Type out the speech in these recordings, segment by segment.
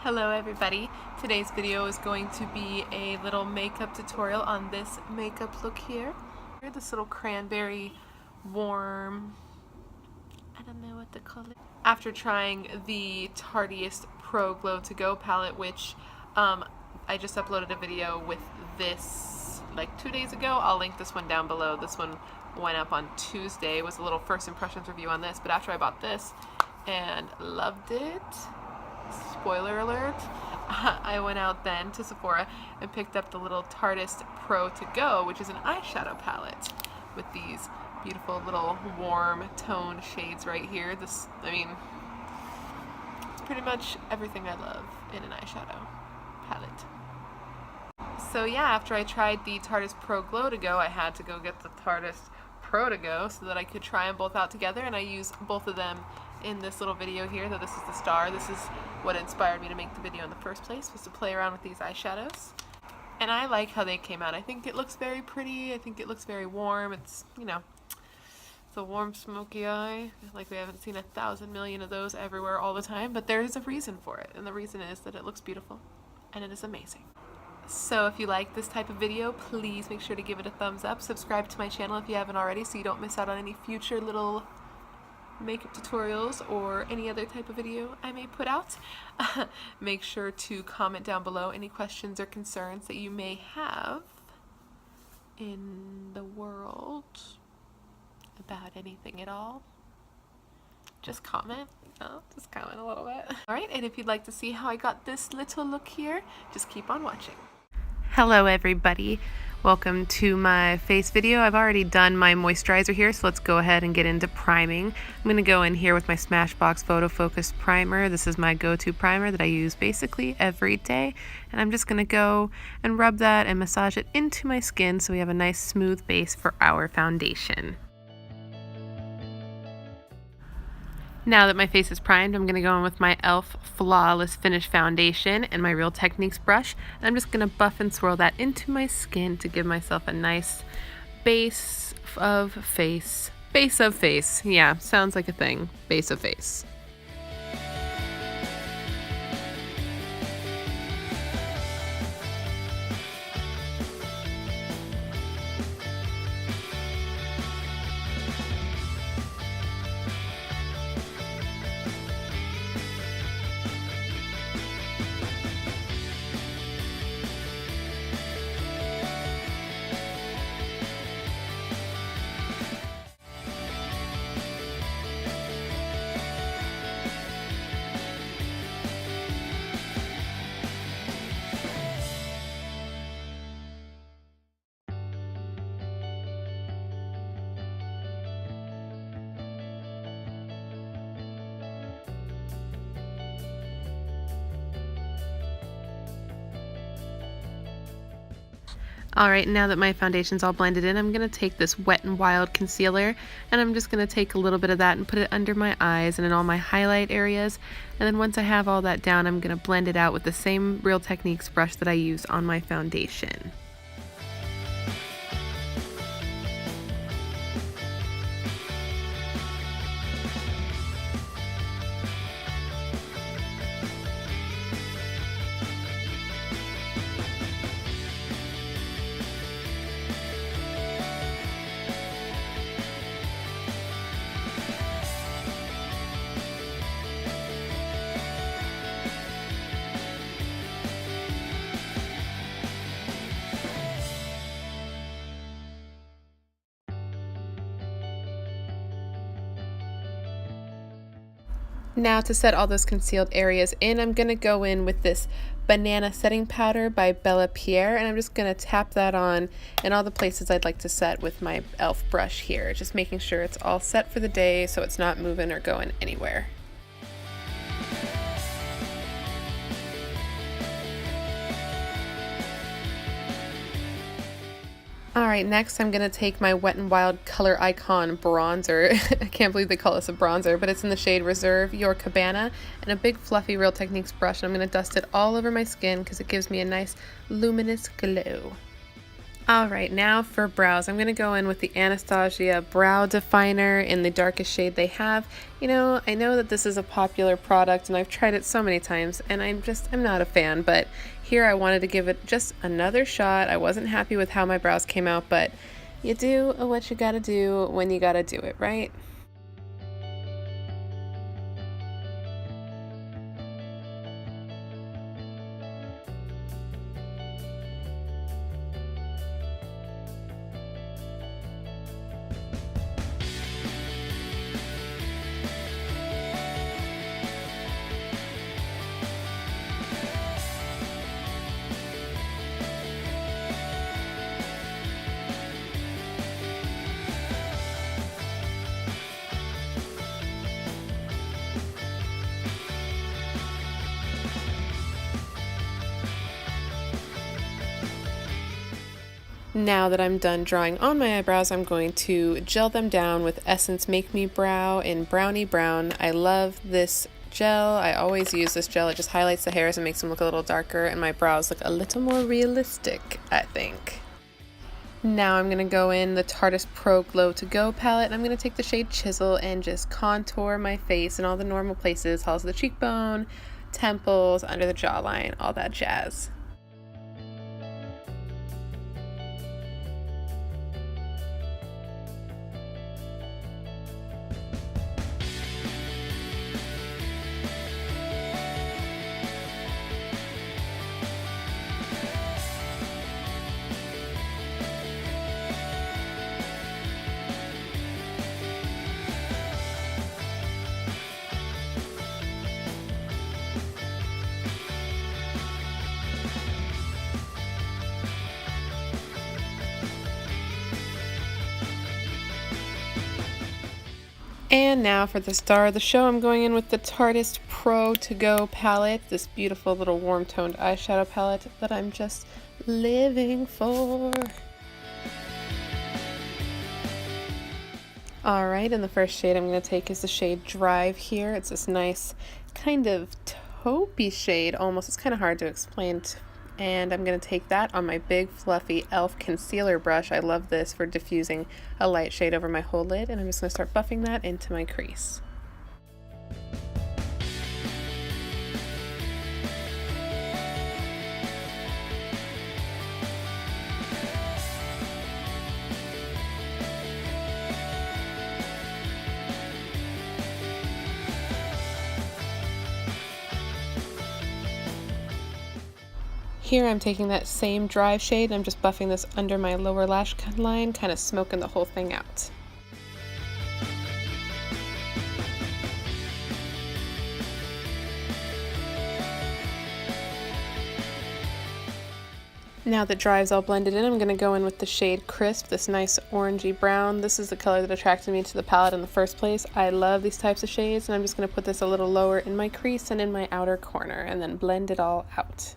Hello everybody. Today's video is going to be a little makeup tutorial on this makeup look here. This little cranberry warm, I don't know what to call it. After trying the Tarteist Pro Glow To Go palette, which I just uploaded a video with this like 2 days ago. I'll link this one down below. This one went up on Tuesday. It was a little first impressions review on this, but after I bought this and loved it, spoiler alert, I went out then to Sephora and picked up the little Tarteist Pro To Go, which is an eyeshadow palette with these beautiful little warm toned shades right here. This, I mean, it's pretty much everything I love in an eyeshadow palette. So yeah, after I tried the Tarteist Pro Glow To Go, I had to go get the Tarteist Pro To Go so that I could try them both out together, and I use both of them in this little video here. Though this is the star. This is what inspired me to make the video in the first place, was to play around with these eyeshadows. And I like how they came out. I think it looks very pretty. I think it looks very warm. It's, you know, it's a warm, smoky eye. Like we haven't seen 1,000 million of those everywhere all the time, but there is a reason for it. And the reason is that it looks beautiful and it is amazing. So if you like this type of video, please make sure to give it a thumbs up. Subscribe to my channel if you haven't already so you don't miss out on any future little makeup tutorials or any other type of video I may put out. Make sure to comment down below any questions or concerns that you may have in the world about anything at all. Just comment. Just comment a little bit. Alright, and if you'd like to see how I got this little look here, just keep on watching. Hello everybody. Welcome to my face video. I've already done my moisturizer here, so let's go ahead and get into priming. I'm going to go in here with my Smashbox Photo Focus Primer. This is my go-to primer that I use basically every day, and I'm just going to go and rub that and massage it into my skin so we have a nice smooth base for our foundation. Now that my face is primed, I'm going to go in with my e.l.f. Flawless Finish Foundation and my Real Techniques brush. And I'm just going to buff and swirl that into my skin to give myself a nice base of face. Base of face. Yeah, sounds like a thing. Base of face. Alright, now that my foundation's all blended in, I'm going to take this Wet n Wild concealer, and I'm just going to take a little bit of that and put it under my eyes and in all my highlight areas. And then once I have all that down, I'm going to blend it out with the same Real Techniques brush that I use on my foundation. Now to set all those concealed areas in, I'm going to go in with this Banana Setting Powder by Bella Pierre, and I'm just going to tap that on in all the places I'd like to set with my e.l.f. brush here, just making sure it's all set for the day so it's not moving or going anywhere. Alright, next I'm going to take my Wet n Wild Color Icon bronzer. I can't believe they call this a bronzer, but it's in the shade Reserve Your Cabana, and a big fluffy Real Techniques brush, and I'm going to dust it all over my skin because it gives me a nice luminous glow. Alright, now for brows. I'm going to go in with the Anastasia Brow Definer in the darkest shade they have. You know, I know that this is a popular product and I've tried it so many times and I'm not a fan, but here I wanted to give it just another shot. I wasn't happy with how my brows came out, but you do what you gotta do when you gotta do it, right? Now that I'm done drawing on my eyebrows, I'm going to gel them down with Essence Make Me Brow in Brownie Brown. I love this gel. I always use this gel. It just highlights the hairs and makes them look a little darker, and my brows look a little more realistic, I think. Now I'm going to go in the Tarteist Pro Glow To Go palette, and I'm going to take the shade Chisel and just contour my face in all the normal places, hollows of the cheekbone, temples, under the jawline, all that jazz. And now for the star of the show, I'm going in with the Tarteist Pro To Go palette, this beautiful little warm toned eyeshadow palette that I'm just living for. Alright, and the first shade I'm going to take is the shade Drive here. It's this nice kind of taupey shade almost. It's kind of hard to explain. And I'm going to take that on my big fluffy e.l.f. concealer brush. I love this for diffusing a light shade over my whole lid, and I'm just going to start buffing that into my crease. Here I'm taking that same Drive shade and I'm just buffing this under my lower lash line, kind of smoking the whole thing out. Now that Drive's all blended in, I'm going to go in with the shade Crisp, this nice orangey brown. This is the color that attracted me to the palette in the first place. I love these types of shades, and I'm just going to put this a little lower in my crease and in my outer corner, and then blend it all out.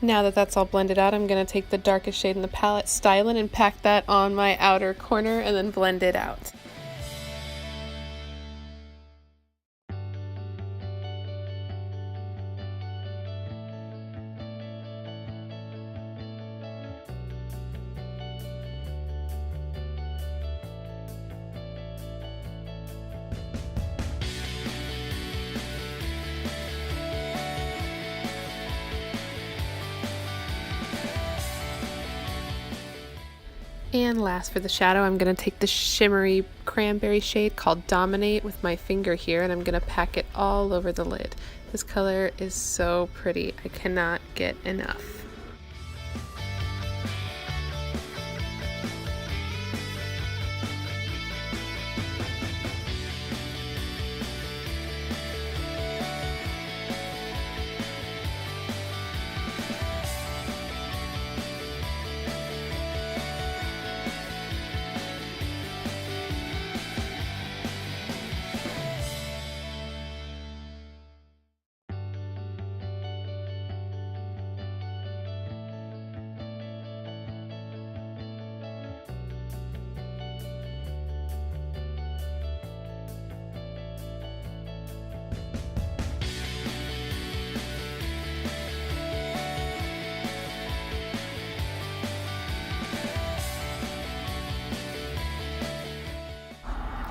Now that that's all blended out, I'm going to take the darkest shade in the palette, Stylin', and pack that on my outer corner and then blend it out. And last for the shadow, I'm going to take the shimmery cranberry shade called Dominate with my finger here, and I'm going to pack it all over the lid. This color is so pretty. I cannot get enough.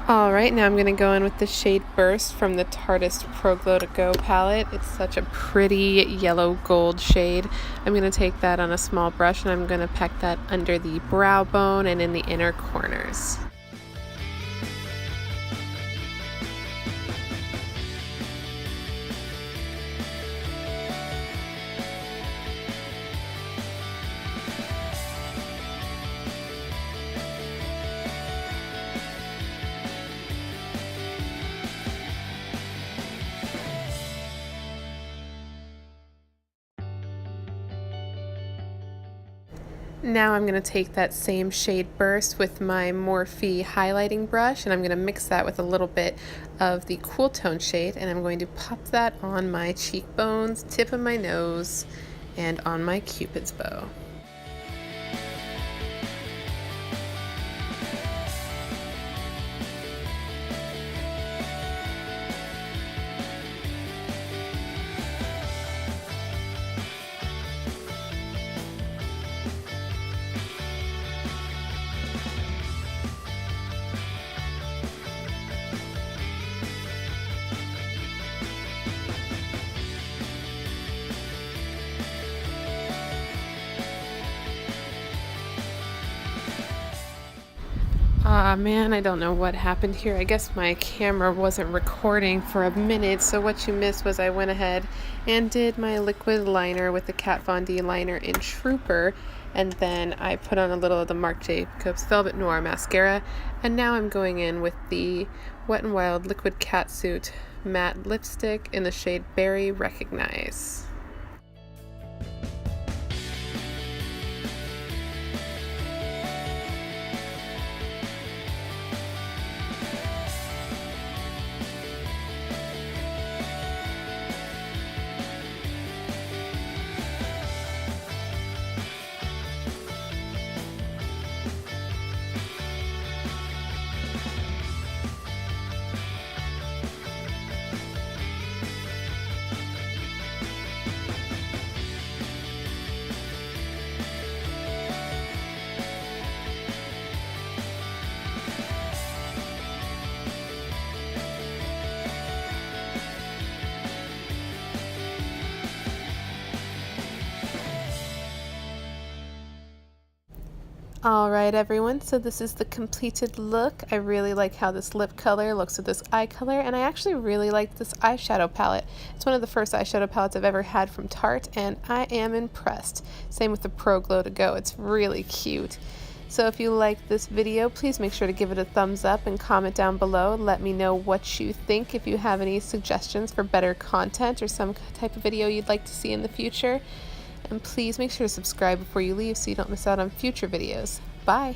Alright, now I'm going to go in with the shade Burst from the Tarteist Pro Glow to Go palette. It's such a pretty yellow gold shade. I'm going to take that on a small brush and I'm going to pack that under the brow bone and in the inner corners. Now I'm going to take that same shade Burst with my Morphe highlighting brush and I'm going to mix that with a little bit of the cool tone shade, and I'm going to pop that on my cheekbones, tip of my nose, and on my Cupid's bow. Man, I don't know what happened here. I guess my camera wasn't recording for a minute, so what you missed was I went ahead and did my liquid liner with the Kat Von D liner in Trooper, and then I put on a little of the Marc Jacobs Velvet Noir mascara, and now I'm going in with the Wet n Wild Liquid Catsuit matte lipstick in the shade Berry Recognize. Alright everyone, so this is the completed look. I really like how this lip color looks with this eye color, and I actually really like this eyeshadow palette. It's one of the first eyeshadow palettes I've ever had from Tarte, and I am impressed. Same with the Pro Glow to Go, it's really cute. So if you like this video, please make sure to give it a thumbs up and comment down below. Let me know what you think, if you have any suggestions for better content or some type of video you'd like to see in the future. And please make sure to subscribe before you leave so you don't miss out on future videos. Bye!